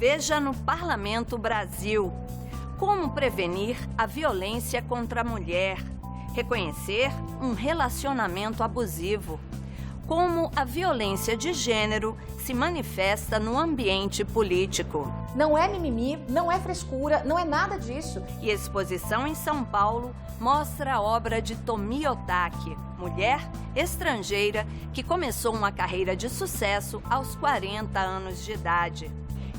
Veja no Parlamento Brasil. Como prevenir a violência contra a mulher? Reconhecer um relacionamento abusivo. Como a violência de gênero se manifesta no ambiente político. Não é mimimi, não é frescura, não é nada disso. E exposição em São Paulo mostra a obra de Tomi Otaki, mulher estrangeira que começou uma carreira de sucesso aos 40 anos de idade.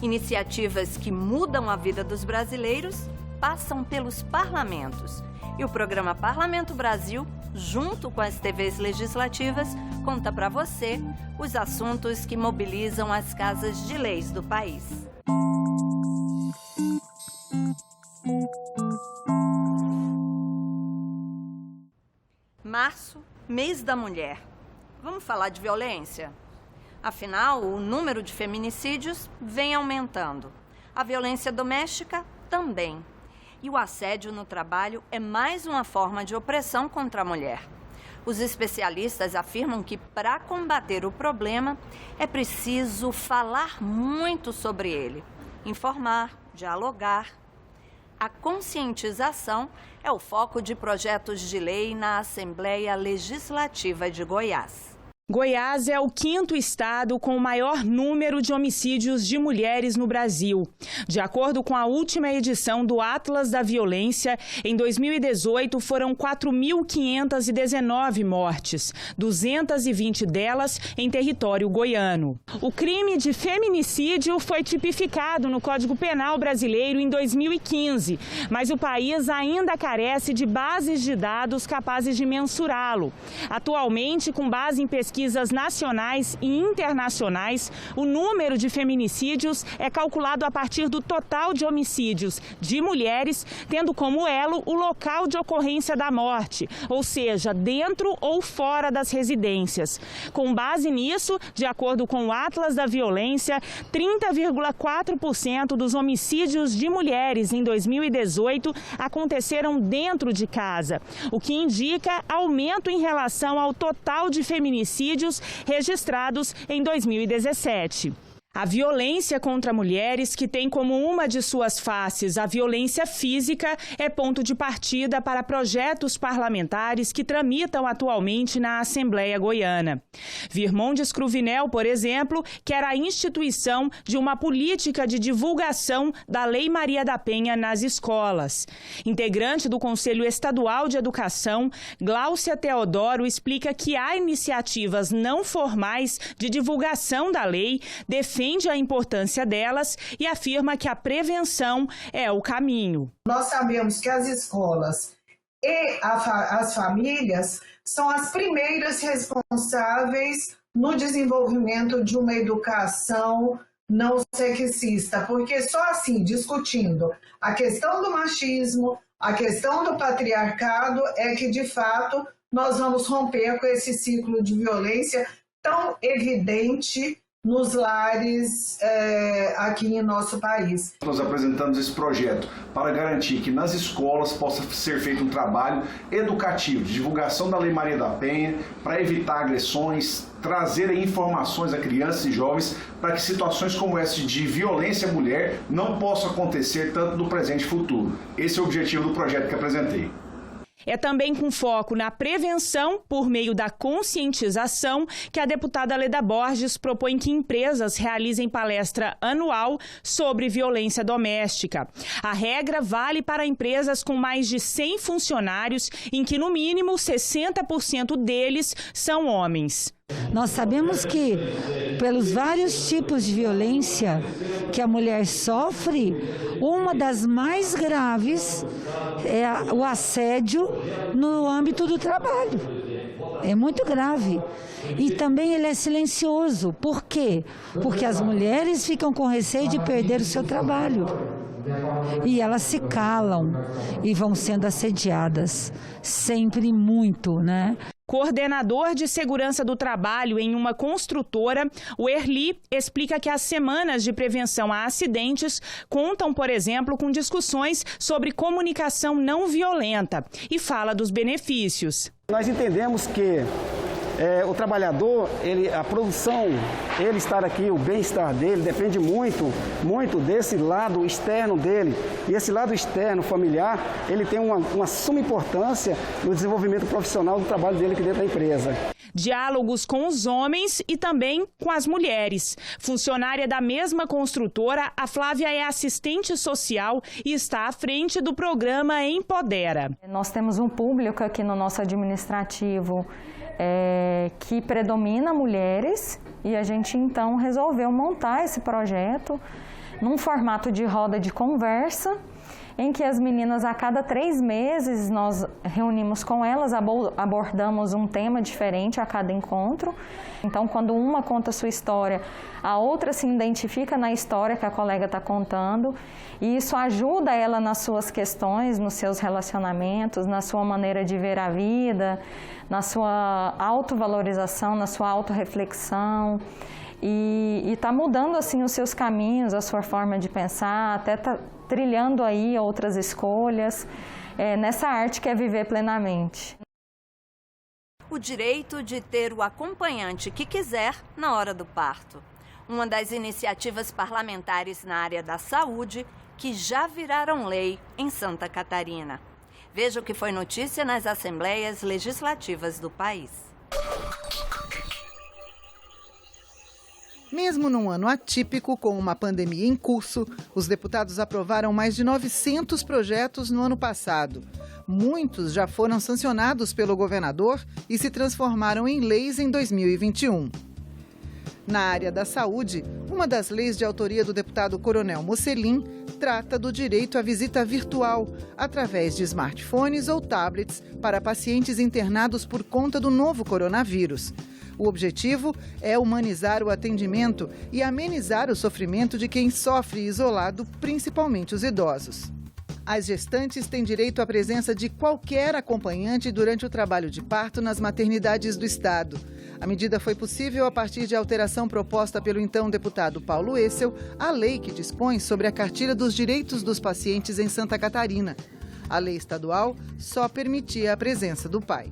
Iniciativas que mudam a vida dos brasileiros passam pelos parlamentos. E o programa Parlamento Brasil, junto com as TVs legislativas, conta para você os assuntos que mobilizam as casas de leis do país. Março, mês da mulher. Vamos falar de violência? Afinal, o número de feminicídios vem aumentando. A violência doméstica também. E o assédio no trabalho é mais uma forma de opressão contra a mulher. Os especialistas afirmam que, para combater o problema, é preciso falar muito sobre ele, informar, dialogar. A conscientização é o foco de projetos de lei na Assembleia Legislativa de Goiás. Goiás é o 5º estado com o maior número de homicídios de mulheres no Brasil. De acordo com a última edição do Atlas da Violência, em 2018 foram 4.519 mortes, 220 delas em território goiano. O crime de feminicídio foi tipificado no Código Penal brasileiro em 2015, mas o país ainda carece de bases de dados capazes de mensurá-lo. Atualmente, com base em pesquisas nacionais e internacionais, o número de feminicídios é calculado a partir do total de homicídios de mulheres, tendo como elo o local de ocorrência da morte, ou seja, dentro ou fora das residências. Com base nisso, de acordo com o Atlas da Violência, 30,4% dos homicídios de mulheres em 2018 aconteceram dentro de casa, o que indica aumento em relação ao total de feminicídios registrados em 2017. A violência contra mulheres, que tem como uma de suas faces a violência física, é ponto de partida para projetos parlamentares que tramitam atualmente na Assembleia Goiana. Virmondes Cruvinel, por exemplo, quer a instituição de uma política de divulgação da Lei Maria da Penha nas escolas. Integrante do Conselho Estadual de Educação, Gláucia Teodoro explica que há iniciativas não formais de divulgação da lei, defende a importância delas e afirma que a prevenção é o caminho. Nós sabemos que as escolas e as famílias são as primeiras responsáveis no desenvolvimento de uma educação não sexista, porque só assim, discutindo a questão do machismo, a questão do patriarcado, é que de fato nós vamos romper com esse ciclo de violência tão evidente nos lares aqui em nosso país. Nós apresentamos esse projeto para garantir que nas escolas possa ser feito um trabalho educativo, de divulgação da Lei Maria da Penha, para evitar agressões, trazer informações a crianças e jovens para que situações como essa de violência à mulher não possam acontecer tanto no presente e futuro. Esse é o objetivo do projeto que apresentei. É também com foco na prevenção, por meio da conscientização, que a deputada Leda Borges propõe que empresas realizem palestra anual sobre violência doméstica. A regra vale para empresas com mais de 100 funcionários, em que, no mínimo, 60% deles são homens. Nós sabemos que, pelos vários tipos de violência que a mulher sofre, uma das mais graves é o assédio no âmbito do trabalho. É muito grave. E também ele é silencioso. Por quê? Porque as mulheres ficam com receio de perder o seu trabalho. E elas se calam e vão sendo assediadas. Sempre muito, né? Coordenador de segurança do trabalho em uma construtora, o Erli explica que as semanas de prevenção a acidentes contam, por exemplo, com discussões sobre comunicação não violenta e fala dos benefícios. Nós entendemos que o trabalhador, a produção, ele estar aqui, o bem-estar dele depende muito desse lado externo dele. E esse lado externo, familiar, ele tem uma suma importância no desenvolvimento profissional do trabalho dele aqui dentro da empresa. Diálogos com os homens e também com as mulheres. Funcionária da mesma construtora, a Flávia é assistente social e está à frente do programa Empodera. Nós temos um público aqui no nosso administrativo que predomina mulheres e a gente então resolveu montar esse projeto num formato de roda de conversa, em que as meninas, a cada 3 meses, nós reunimos com elas, abordamos um tema diferente a cada encontro. Então, quando uma conta a sua história, a outra se identifica na história que a colega está contando, e isso ajuda ela nas suas questões, nos seus relacionamentos, na sua maneira de ver a vida, na sua autovalorização, na sua autorreflexão. E está mudando assim os seus caminhos, a sua forma de pensar, até está trilhando aí outras escolhas nessa arte que é viver plenamente. O direito de ter o acompanhante que quiser na hora do parto. Uma das iniciativas parlamentares na área da saúde que já viraram lei em Santa Catarina. Veja o que foi notícia nas assembleias legislativas do país. Mesmo num ano atípico, com uma pandemia em curso, os deputados aprovaram mais de 900 projetos no ano passado. Muitos já foram sancionados pelo governador e se transformaram em leis em 2021. Na área da saúde, uma das leis de autoria do deputado Coronel Mocelin trata do direito à visita virtual, através de smartphones ou tablets, para pacientes internados por conta do novo coronavírus. O objetivo é humanizar o atendimento e amenizar o sofrimento de quem sofre isolado, principalmente os idosos. As gestantes têm direito à presença de qualquer acompanhante durante o trabalho de parto nas maternidades do estado. A medida foi possível a partir de alteração proposta pelo então deputado Paulo Essel à lei que dispõe sobre a cartilha dos direitos dos pacientes em Santa Catarina. A lei estadual só permitia a presença do pai.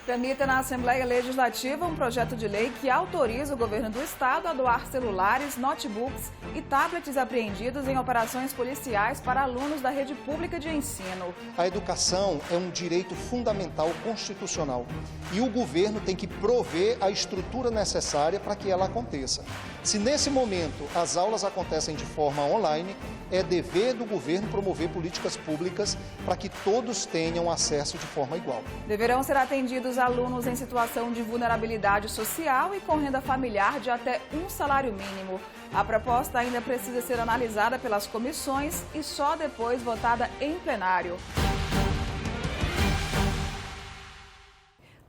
Tramita na Assembleia Legislativa um projeto de lei que autoriza o governo do estado a doar celulares, notebooks e tablets apreendidos em operações policiais para alunos da rede pública de ensino. A educação é um direito fundamental constitucional e o governo tem que prover a estrutura necessária para que ela aconteça. Se nesse momento as aulas acontecem de forma online, é dever do governo promover políticas públicas para que todos tenham acesso de forma igual. Deverão ser atendidos alunos em situação de vulnerabilidade social e com renda familiar de até um salário mínimo. A proposta ainda precisa ser analisada pelas comissões e só depois votada em plenário.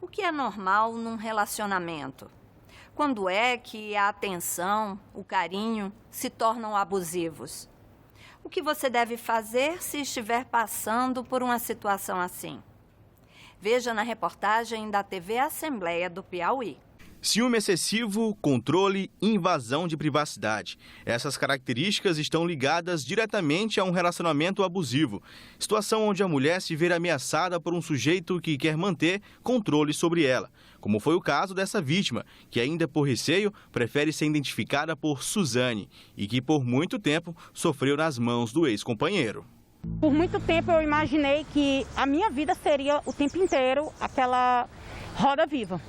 O que é normal num relacionamento? Quando é que a atenção, o carinho se tornam abusivos? O que você deve fazer se estiver passando por uma situação assim? Veja na reportagem da TV Assembleia do Piauí. Ciúme excessivo, controle e invasão de privacidade. Essas características estão ligadas diretamente a um relacionamento abusivo. Situação onde a mulher se vê ameaçada por um sujeito que quer manter controle sobre ela. Como foi o caso dessa vítima, que ainda por receio prefere ser identificada por Suzane e que por muito tempo sofreu nas mãos do ex-companheiro. Por muito tempo eu imaginei que a minha vida seria o tempo inteiro aquela roda viva.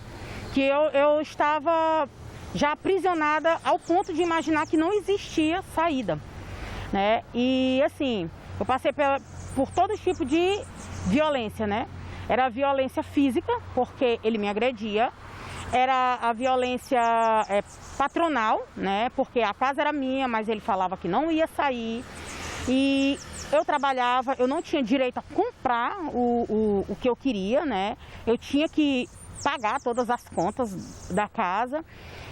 Que eu estava já aprisionada ao ponto de imaginar que não existia saída, né? E assim, eu passei por todo tipo de violência, né? Era a violência física, porque ele me agredia, era a violência patronal, né? Porque a casa era minha, mas ele falava que não ia sair. E eu trabalhava, eu não tinha direito a comprar o que eu queria, né? Eu tinha que pagar todas as contas da casa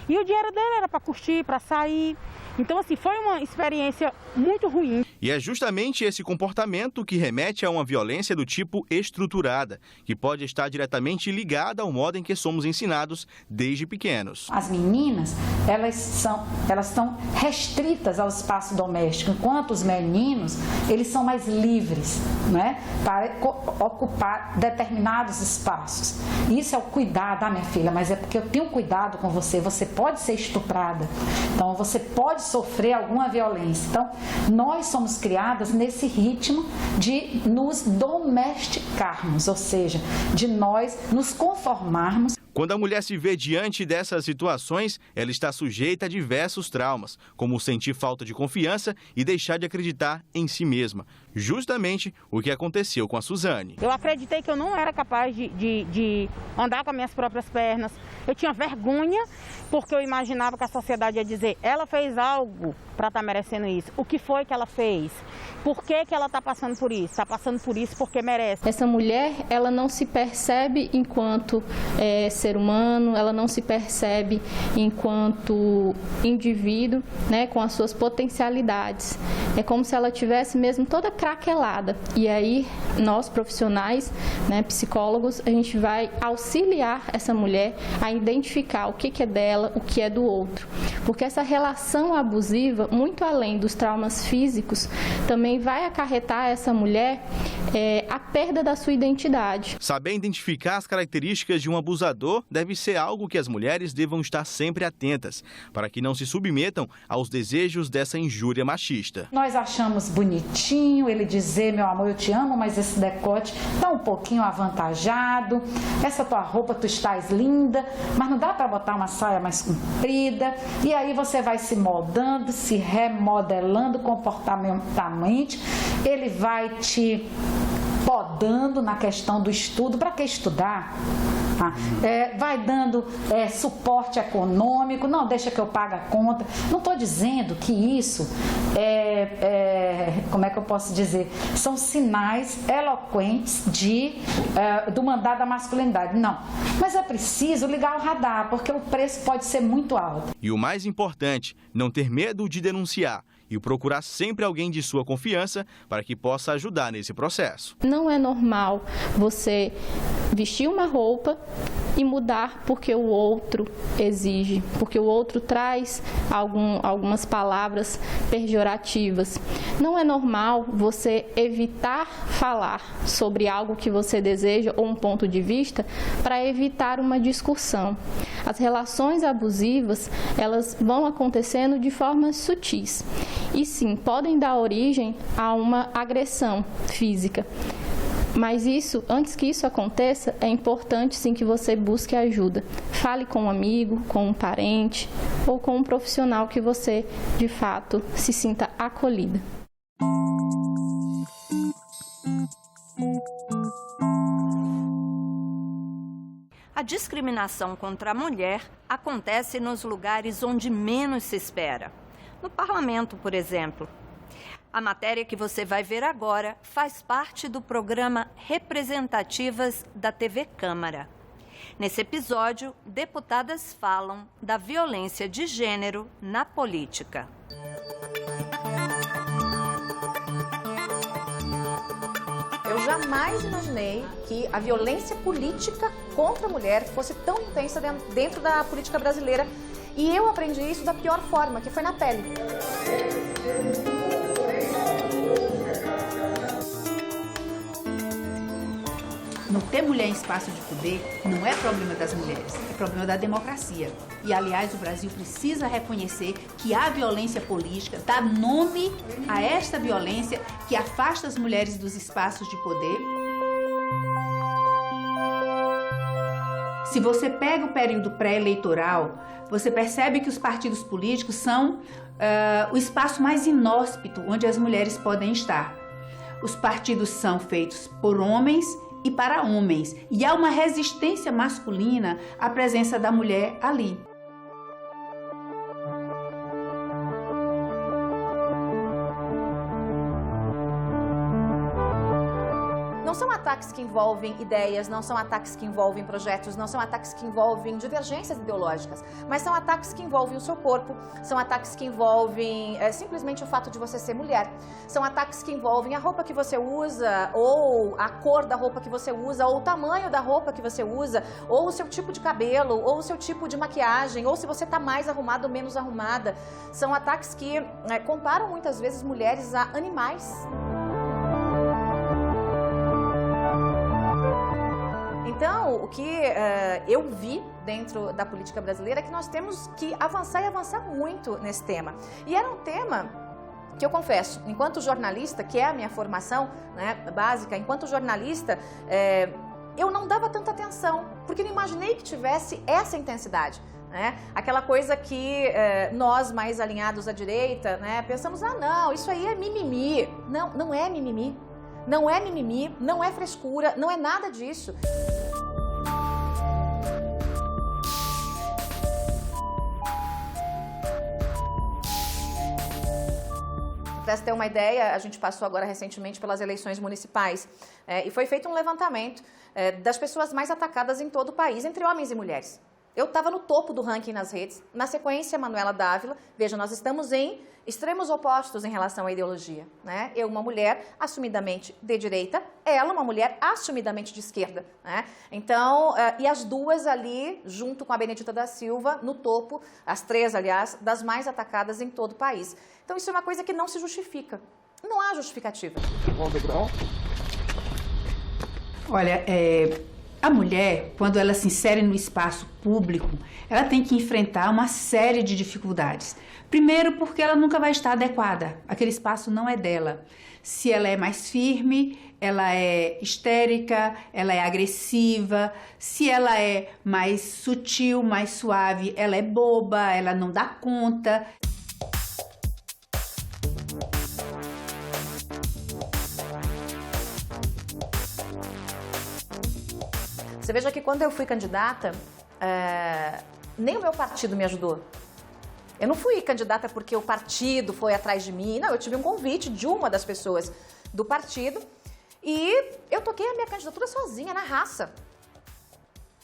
E o dinheiro dele era para curtir, para sair. Então, assim, foi uma experiência muito ruim. E é justamente esse comportamento que remete a uma violência do tipo estruturada, que pode estar diretamente ligada ao modo em que somos ensinados desde pequenos. As meninas, elas são restritas ao espaço doméstico, enquanto os meninos, eles são mais livres, né, para ocupar determinados espaços. Isso é o cuidado, minha filha, mas é porque eu tenho cuidado com você, você pode ser estuprada, então você pode sofrer alguma violência. Então, nós somos criadas nesse ritmo de nos domesticarmos, ou seja, de nós nos conformarmos. Quando a mulher se vê diante dessas situações, ela está sujeita a diversos traumas, como sentir falta de confiança e deixar de acreditar em si mesma. Justamente o que aconteceu com a Suzane. Eu acreditei que eu não era capaz de andar com as minhas próprias pernas. Eu tinha vergonha, porque eu imaginava que a sociedade ia dizer: ela fez algo para estar merecendo isso. O que foi que ela fez? Por que ela está passando por isso? Está passando por isso porque merece. Essa mulher, ela não se percebe enquanto ser humano, ela não se percebe enquanto indivíduo, né, com as suas potencialidades. É como se ela tivesse mesmo toda craquelada. E aí, nós profissionais, né, psicólogos, a gente vai auxiliar essa mulher a identificar o que é dela, o que é do outro. Porque essa relação abusiva, muito além dos traumas físicos, também vai acarretar a essa mulher a perda da sua identidade. Saber identificar as características de um abusador deve ser algo que as mulheres devam estar sempre atentas, para que não se submetam aos desejos dessa injúria machista. Nós achamos bonitinho ele dizer: meu amor, eu te amo, mas esse decote está um pouquinho avantajado, essa tua roupa, tu estás linda, mas não dá para botar uma saia mais comprida. E aí você vai se moldando, se remodelando comportamentalmente, ele vai te podando na questão do estudo. Para que estudar? Vai dando suporte econômico, não deixa que eu pague a conta. Não estou dizendo que isso como é que eu posso dizer? São sinais eloquentes do mandado da masculinidade. Não, mas é preciso ligar o radar, porque o preço pode ser muito alto. E o mais importante, não ter medo de denunciar e procurar sempre alguém de sua confiança para que possa ajudar nesse processo. Não é normal você vestir uma roupa e mudar porque o outro exige, porque o outro traz algumas palavras pejorativas. Não é normal você evitar falar sobre algo que você deseja ou um ponto de vista para evitar uma discussão. As relações abusivas, elas vão acontecendo de formas sutis e sim, podem dar origem a uma agressão física. Mas antes que isso aconteça, é importante sim que você busque ajuda. Fale com um amigo, com um parente ou com um profissional que você, de fato, se sinta acolhida. A discriminação contra a mulher acontece nos lugares onde menos se espera. No parlamento, por exemplo. A matéria que você vai ver agora faz parte do programa Representativas da TV Câmara. Nesse episódio, deputadas falam da violência de gênero na política. Eu jamais imaginei que a violência política contra a mulher fosse tão intensa dentro da política brasileira. E eu aprendi isso da pior forma, que foi na pele. Não ter mulher em espaço de poder não é problema das mulheres, é problema da democracia. E, aliás, o Brasil precisa reconhecer que a violência política dá nome a esta violência que afasta as mulheres dos espaços de poder. Se você pega o período pré-eleitoral, você percebe que os partidos políticos são o espaço mais inóspito onde as mulheres podem estar. Os partidos são feitos por homens e para homens, e há uma resistência masculina à presença da mulher ali. Não são ataques que envolvem ideias, não são ataques que envolvem projetos, não são ataques que envolvem divergências ideológicas, mas são ataques que envolvem o seu corpo, são ataques que envolvem simplesmente o fato de você ser mulher, são ataques que envolvem a roupa que você usa, ou a cor da roupa que você usa, ou o tamanho da roupa que você usa, ou o seu tipo de cabelo, ou o seu tipo de maquiagem, ou se você está mais arrumada ou menos arrumada. São ataques que comparam muitas vezes mulheres a animais. Então, o que eu vi dentro da política brasileira é que nós temos que avançar e avançar muito nesse tema. E era um tema que eu confesso, enquanto jornalista, que é a minha formação, né, básica, enquanto jornalista, eu não dava tanta atenção, porque não imaginei que tivesse essa intensidade. Né? Aquela coisa que nós mais alinhados à direita, né, pensamos, ah não, isso aí é mimimi. Não, não é mimimi. Não é mimimi, não é frescura, não é nada disso. Para você ter uma ideia, a gente passou agora recentemente pelas eleições municipais e foi feito um levantamento das pessoas mais atacadas em todo o país, entre homens e mulheres. Eu estava no topo do ranking nas redes, na sequência, Manuela Dávila. Veja, nós estamos em extremos opostos em relação à ideologia. Né? Eu, uma mulher assumidamente de direita, ela, uma mulher assumidamente de esquerda. Né? Então, e as duas ali, junto com a Benedita da Silva, no topo, as três, aliás, das mais atacadas em todo o país. Então, isso é uma coisa que não se justifica. Não há justificativa. Olha, a mulher, quando ela se insere no espaço público, ela tem que enfrentar uma série de dificuldades. Primeiro, porque ela nunca vai estar adequada, aquele espaço não é dela. Se ela é mais firme, ela é histérica, ela é agressiva. Se ela é mais sutil, mais suave, ela é boba, ela não dá conta. Você veja que quando eu fui candidata, nem o meu partido me ajudou. Eu não fui candidata porque o partido foi atrás de mim. Não, eu tive um convite de uma das pessoas do partido e eu toquei a minha candidatura sozinha, na raça.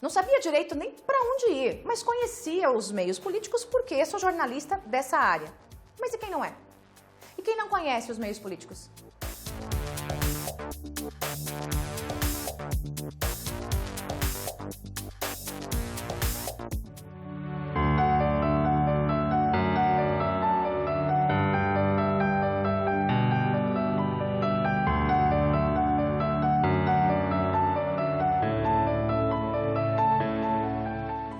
Não sabia direito nem para onde ir, mas conhecia os meios políticos porque sou jornalista dessa área. Mas e quem não é? E quem não conhece os meios políticos?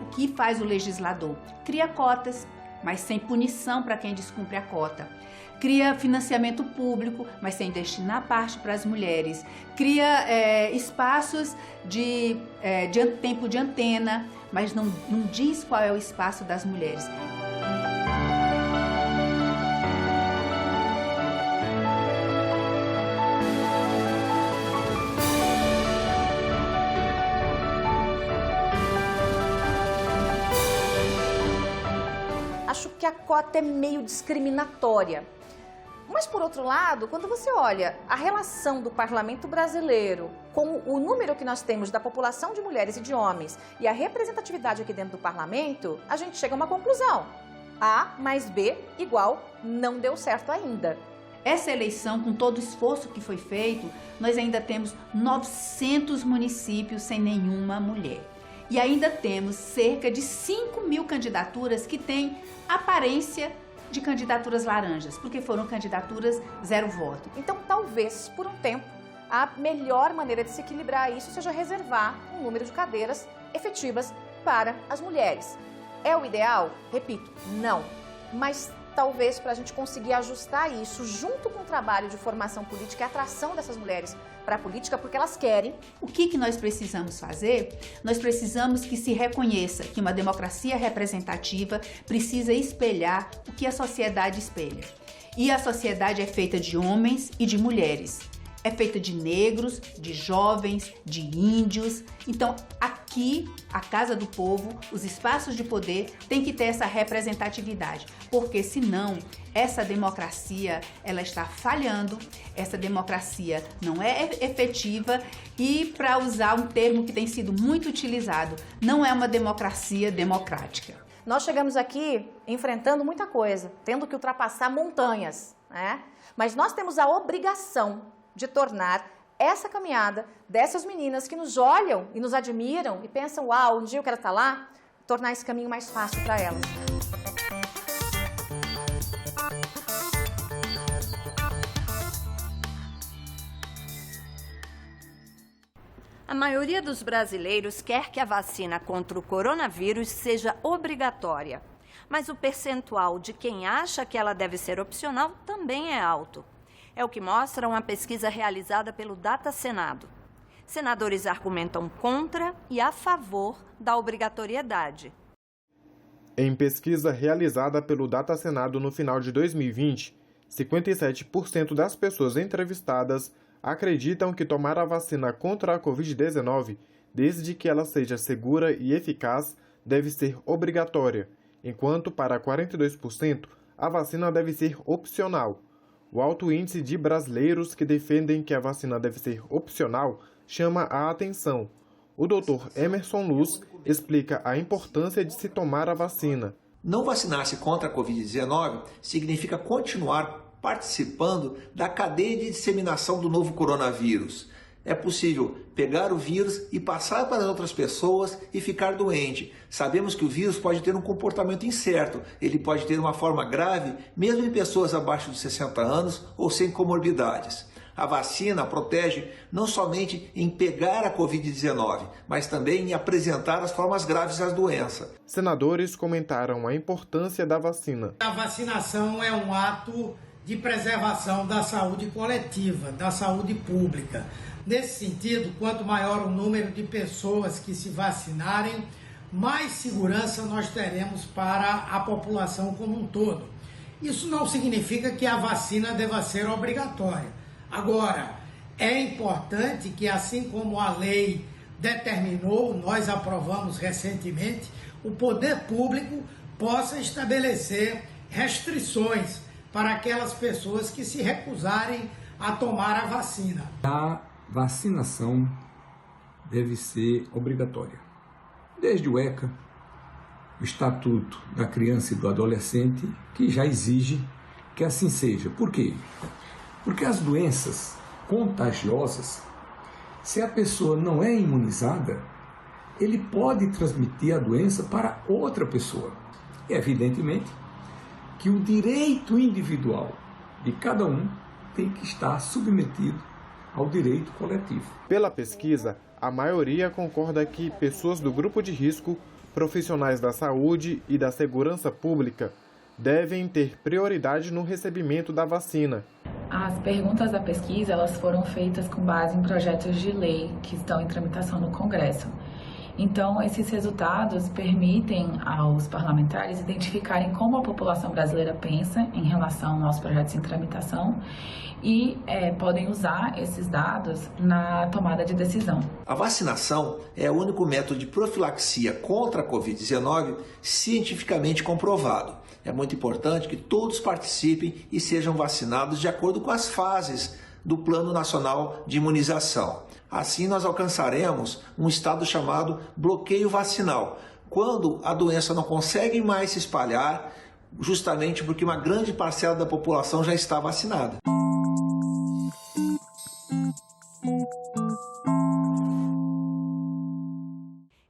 O que faz o legislador? Cria cotas, mas sem punição para quem descumpre a cota. Cria financiamento público, mas sem destinar parte para as mulheres. Cria espaços de tempo de antena, mas não diz qual é o espaço das mulheres. Acho que a cota é meio discriminatória. Mas, por outro lado, quando você olha a relação do parlamento brasileiro com o número que nós temos da população de mulheres e de homens e a representatividade aqui dentro do parlamento, a gente chega a uma conclusão. A mais B igual não deu certo ainda. Essa eleição, com todo o esforço que foi feito, nós ainda temos 900 municípios sem nenhuma mulher. E ainda temos cerca de 5.000 candidaturas que têm aparência de candidaturas laranjas, porque foram candidaturas zero voto. Então, talvez, por um tempo, a melhor maneira de se equilibrar isso seja reservar um número de cadeiras efetivas para as mulheres. É o ideal? Repito, não. Mas talvez para a gente conseguir ajustar isso junto com o trabalho de formação política e atração dessas mulheres para a política, porque elas querem. O que nós precisamos fazer? Nós precisamos que se reconheça que uma democracia representativa precisa espelhar o que a sociedade espelha. E a sociedade é feita de homens e de mulheres. É feita de negros, de jovens, de índios. Então, que a Casa do Povo, os espaços de poder, tem que ter essa representatividade, porque senão essa democracia ela está falhando, essa democracia não é efetiva e, para usar um termo que tem sido muito utilizado, não é uma democracia democrática. Nós chegamos aqui enfrentando muita coisa, tendo que ultrapassar montanhas, né? Mas nós temos a obrigação de tornar essa caminhada dessas meninas que nos olham e nos admiram e pensam, uau, um dia eu quero estar lá, tornar esse caminho mais fácil para elas. A maioria dos brasileiros quer que a vacina contra o coronavírus seja obrigatória, mas o percentual de quem acha que ela deve ser opcional também é alto. É o que mostra uma pesquisa realizada pelo Data Senado. Senadores argumentam contra e a favor da obrigatoriedade. Em pesquisa realizada pelo Data Senado no final de 2020, 57% das pessoas entrevistadas acreditam que tomar a vacina contra a Covid-19, desde que ela seja segura e eficaz, deve ser obrigatória, enquanto para 42% a vacina deve ser opcional. O alto índice de brasileiros que defendem que a vacina deve ser opcional chama a atenção. O Dr. Emerson Luz explica a importância de se tomar a vacina. Não vacinar-se contra a Covid-19 significa continuar participando da cadeia de disseminação do novo coronavírus. É possível pegar o vírus e passar para outras pessoas e ficar doente. Sabemos que o vírus pode ter um comportamento incerto. Ele pode ter uma forma grave, mesmo em pessoas abaixo de 60 anos ou sem comorbidades. A vacina protege não somente em pegar a Covid-19, mas também em apresentar as formas graves da doença. Senadores comentaram a importância da vacina. A vacinação é um ato de preservação da saúde coletiva, da saúde pública. Nesse sentido, quanto maior o número de pessoas que se vacinarem, mais segurança nós teremos para a população como um todo. Isso não significa que a vacina deva ser obrigatória. Agora, é importante que, assim como a lei determinou, nós aprovamos recentemente, o poder público possa estabelecer restrições para aquelas pessoas que se recusarem a tomar a vacina. A vacinação deve ser obrigatória. Desde o ECA, o Estatuto da Criança e do Adolescente, que já exige que assim seja. Por quê? Porque as doenças contagiosas, se a pessoa não é imunizada, ele pode transmitir a doença para outra pessoa. E, evidentemente, que o direito individual de cada um tem que estar submetido ao direito coletivo. Pela pesquisa, a maioria concorda que pessoas do grupo de risco, profissionais da saúde e da segurança pública devem ter prioridade no recebimento da vacina. As perguntas da pesquisa elas foram feitas com base em projetos de lei que estão em tramitação no Congresso. Então, esses resultados permitem aos parlamentares identificarem como a população brasileira pensa em relação aos projetos em tramitação e podem usar esses dados na tomada de decisão. A vacinação é o único método de profilaxia contra a Covid-19 cientificamente comprovado. É muito importante que todos participem e sejam vacinados de acordo com as fases do Plano Nacional de Imunização. Assim, nós alcançaremos um estado chamado bloqueio vacinal, quando a doença não consegue mais se espalhar, justamente porque uma grande parcela da população já está vacinada.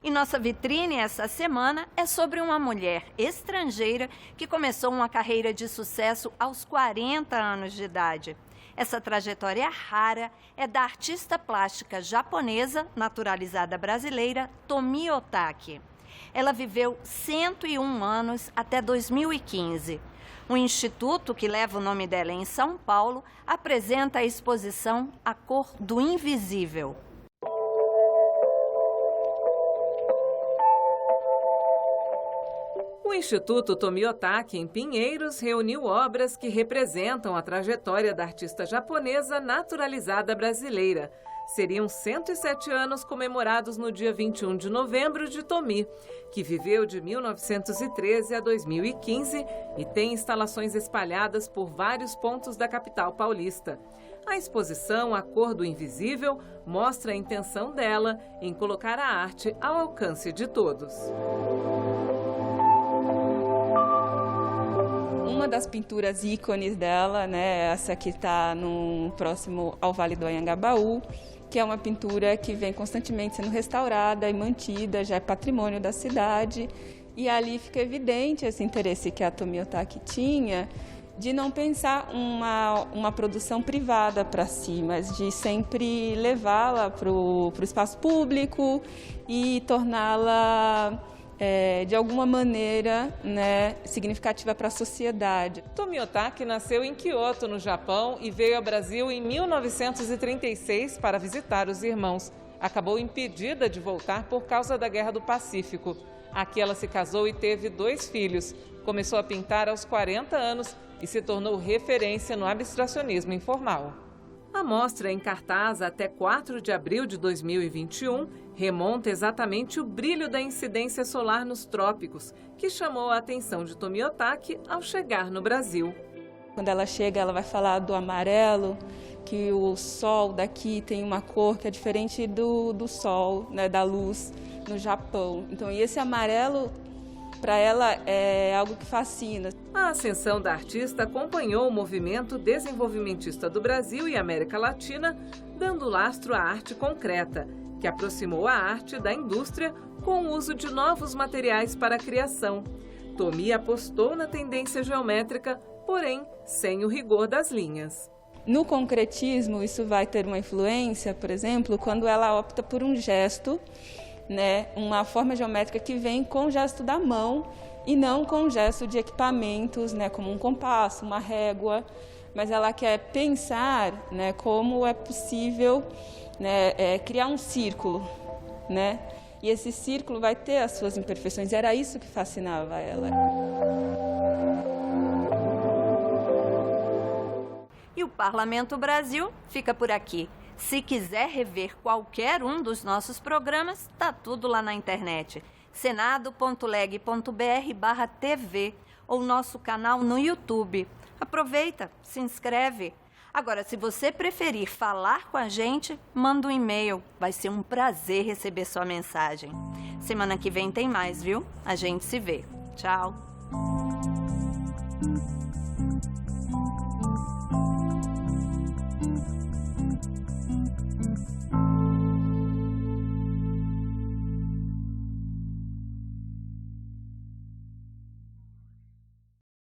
E nossa vitrine essa semana é sobre uma mulher estrangeira que começou uma carreira de sucesso aos 40 anos de idade. Essa trajetória rara é da artista plástica japonesa, naturalizada brasileira, Tomi Otaki. Ela viveu 101 anos até 2015. O instituto, que leva o nome dela em São Paulo, apresenta a exposição A Cor do Invisível. O Instituto Tomi Otaki, em Pinheiros, reuniu obras que representam a trajetória da artista japonesa naturalizada brasileira. seriam 107 anos comemorados no dia 21 de novembro de Tomi, que viveu de 1913 a 2015 e tem instalações espalhadas por vários pontos da capital paulista. A exposição A Cor do Invisível mostra a intenção dela em colocar a arte ao alcance de todos. Uma das pinturas ícones dela, essa que está próximo ao Vale do Anhangabaú, que é uma pintura que vem constantemente sendo restaurada e mantida, já é patrimônio da cidade. E ali fica evidente esse interesse que a Tomi Otaki tinha de não pensar uma produção privada para si, mas de sempre levá-la para o espaço público e torná-la de alguma maneira significativa para a sociedade. Tomi Otaki nasceu em Kyoto, no Japão, e veio ao Brasil em 1936 para visitar os irmãos. Acabou impedida de voltar por causa da Guerra do Pacífico. Aqui ela se casou e teve 2 filhos. Começou a pintar aos 40 anos e se tornou referência no abstracionismo informal. A mostra, em cartaz até 4 de abril de 2021, remonta exatamente o brilho da incidência solar nos trópicos, que chamou a atenção de Tomi Otaki ao chegar no Brasil. Quando ela chega, ela vai falar do amarelo, que o sol daqui tem uma cor que é diferente do sol, da luz no Japão. Então, e esse amarelo, para ela, é algo que fascina. A ascensão da artista acompanhou o movimento desenvolvimentista do Brasil e América Latina, dando lastro à arte concreta, que aproximou a arte da indústria com o uso de novos materiais para a criação. Tomi apostou na tendência geométrica, porém sem o rigor das linhas. No concretismo, isso vai ter uma influência, por exemplo, quando ela opta por um gesto, uma forma geométrica que vem com o gesto da mão e não com o gesto de equipamentos, como um compasso, uma régua, mas ela quer pensar como é possível criar um círculo, e esse círculo vai ter as suas imperfeições. Era isso que fascinava ela. E o Parlamento Brasil fica por aqui. Se quiser rever qualquer um dos nossos programas, tá tudo lá na internet. senado.leg.br/TV ou nosso canal no YouTube. Aproveita, se inscreve. Agora, se você preferir falar com a gente, manda um e-mail. Vai ser um prazer receber sua mensagem. Semana que vem tem mais, viu? A gente se vê. Tchau.